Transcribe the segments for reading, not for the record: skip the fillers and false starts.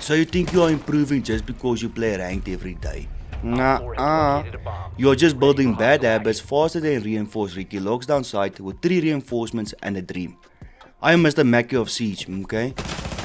So you think you are improving just because you play ranked every day? Nah, you're just building bad habits faster than reinforced Ricky locks down site with 3 reinforcements and a dream. I am Mr. Mackey of Siege, okay?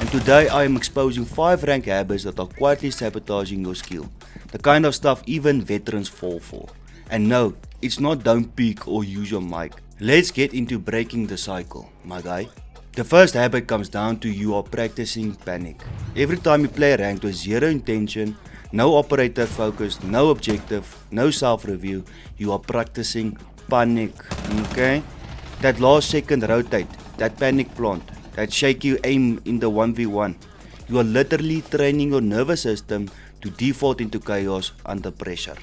And today I am exposing 5 rank habits that are quietly sabotaging your skill. The kind of stuff even veterans fall for. And no, it's not don't peek or use your mic. Let's get into breaking the cycle, my guy. The first habit comes down to you are practicing panic. Every time you play ranked with zero intention, no operator focus, no objective, no self-review, you are practicing panic, okay? That last second rotate, that panic plant, that shaky aim in the 1v1. You are literally training your nervous system to default into chaos under pressure.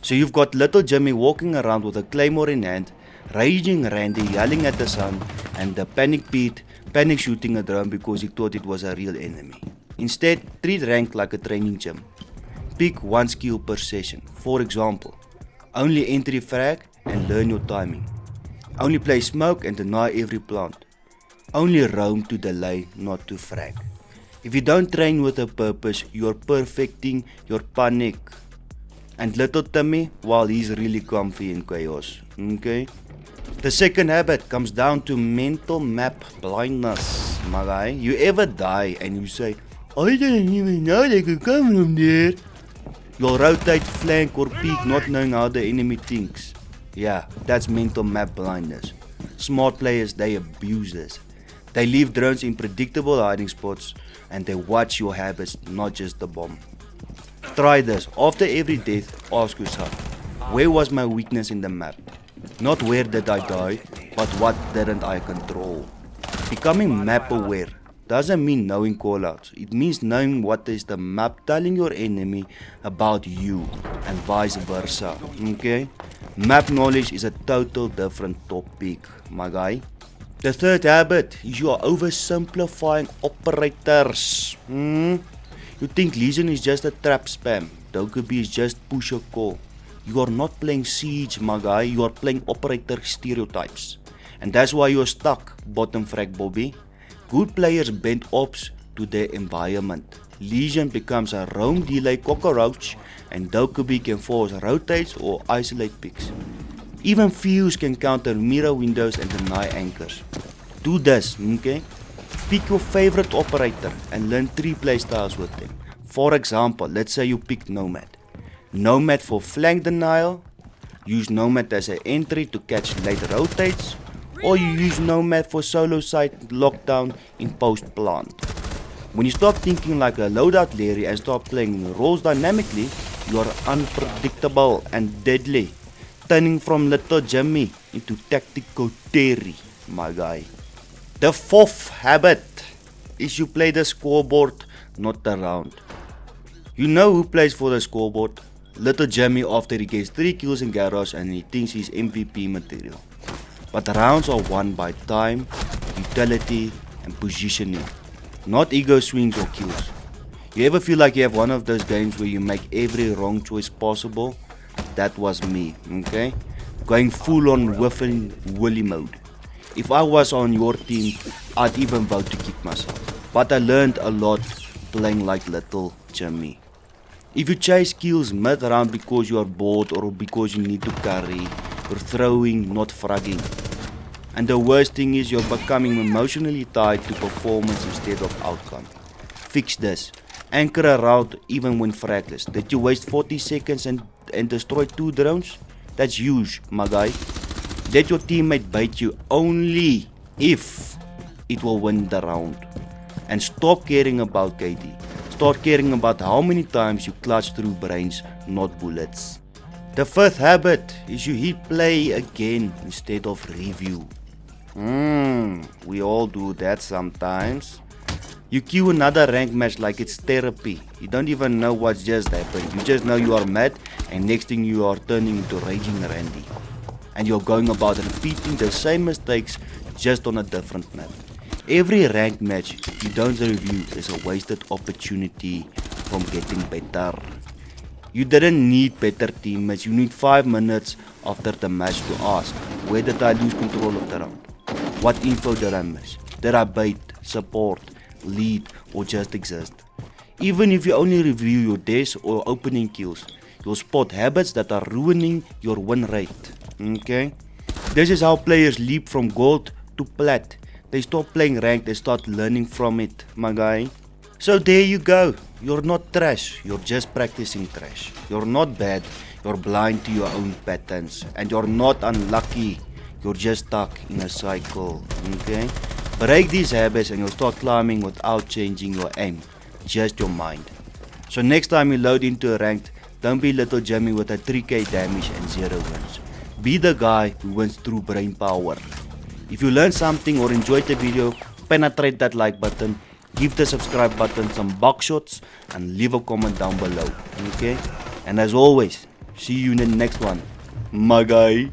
So you've got little Jimmy walking around with a claymore in hand, raging Randy yelling at the sun, and the panic Pete panic shooting a drone because he thought it was a real enemy. Instead, treat rank like a training gym. Pick one skill per session. For example, only entry frag and learn your timing. Only play smoke and deny every plant. Only roam to delay, not to frag. If you don't train with a purpose, you are perfecting your panic. And little Timmy, well, he's really comfy in chaos, okay? The second habit comes down to mental map blindness, my guy. You ever die and you say, I didn't even know they could come from there. You'll rotate, flank or peek not knowing how the enemy thinks. Yeah, that's mental map blindness. Smart players, they abuse this. They leave drones in predictable hiding spots and they watch your habits, not just the bomb. Try this. After every death, ask yourself, where was my weakness in the map? Not where did I die, but what didn't I control. Becoming map aware doesn't mean knowing callouts. It means knowing what is the map telling your enemy about you and vice versa, okay? Map knowledge is a total different topic, my guy. The third habit is you are oversimplifying operators. You think Legion is just a trap spam. Dokkaebi is just push or call. You are not playing Siege, my guy. You are playing operator stereotypes. And that's why you are stuck, bottom frag Bobby. Good players bend ops to their environment. Legion becomes a roam delay cockroach and Dokkaebi can force rotates or isolate picks. Even Fuse can counter mirror windows and deny anchors. Do this, okay? Pick your favorite operator and learn 3 playstyles with them. For example, let's say you pick Nomad. Nomad for flank denial, use Nomad as an entry to catch late rotates, or you use Nomad for solo site lockdown in post plant. When you stop thinking like a loadout Larry and start playing roles dynamically, you are unpredictable and deadly, turning from little Jimmy into tactical Terry, my guy. The fourth habit is you play the scoreboard, not the round. You know who plays for the scoreboard? Little Jimmy after he gets 3 kills in garage and he thinks he's MVP material. But rounds are won by time, utility and positioning, not ego swings or kills. You ever feel like you have one of those games where you make every wrong choice possible? That was me, okay? Going full on whiffing woolly mode. If I was on your team, I'd even vote to kick myself. But I learned a lot playing like little Jimmy. If you chase kills mid-round because you are bored or because you need to carry, you're throwing, not fragging. And the worst thing is you're becoming emotionally tied to performance instead of outcome. Fix this. Anchor a route even when fragless. Did you waste 40 seconds and destroy 2 drones? That's huge, my guy. Let your teammate bait you only if it will win the round. And stop caring about KD. Start caring about how many times you clutch through brains, not bullets. The 5th habit is you hit play again instead of review. We all do that sometimes. You queue another rank match like it's therapy. You don't even know what just happened. You just know you are mad and next thing you are turning into raging Randy. And you're going about repeating the same mistakes just on a different map. Every ranked match you don't review is a wasted opportunity from getting better. You didn't need better teammates, you need 5 minutes after the match to ask, where did I lose control of the round? What info did I miss? Did I bait, support, lead or just exist? Even if you only review your deaths or opening kills, you'll spot habits that are ruining your win rate. Okay? This is how players leap from gold to plat. They stop playing ranked, they start learning from it, my guy. So there you go. You're not trash, you're just practicing trash. You're not bad, you're blind to your own patterns. And you're not unlucky, you're just stuck in a cycle. Okay? Break these habits and you'll start climbing without changing your aim, just your mind. So next time you load into a ranked, don't be little Jimmy with a 3k damage and 0 wins. Be the guy who wins through brain power. If you learned something or enjoyed the video, penetrate that like button, give the subscribe button some box shots, and leave a comment down below. Okay? And as always, see you in the next one, my guy.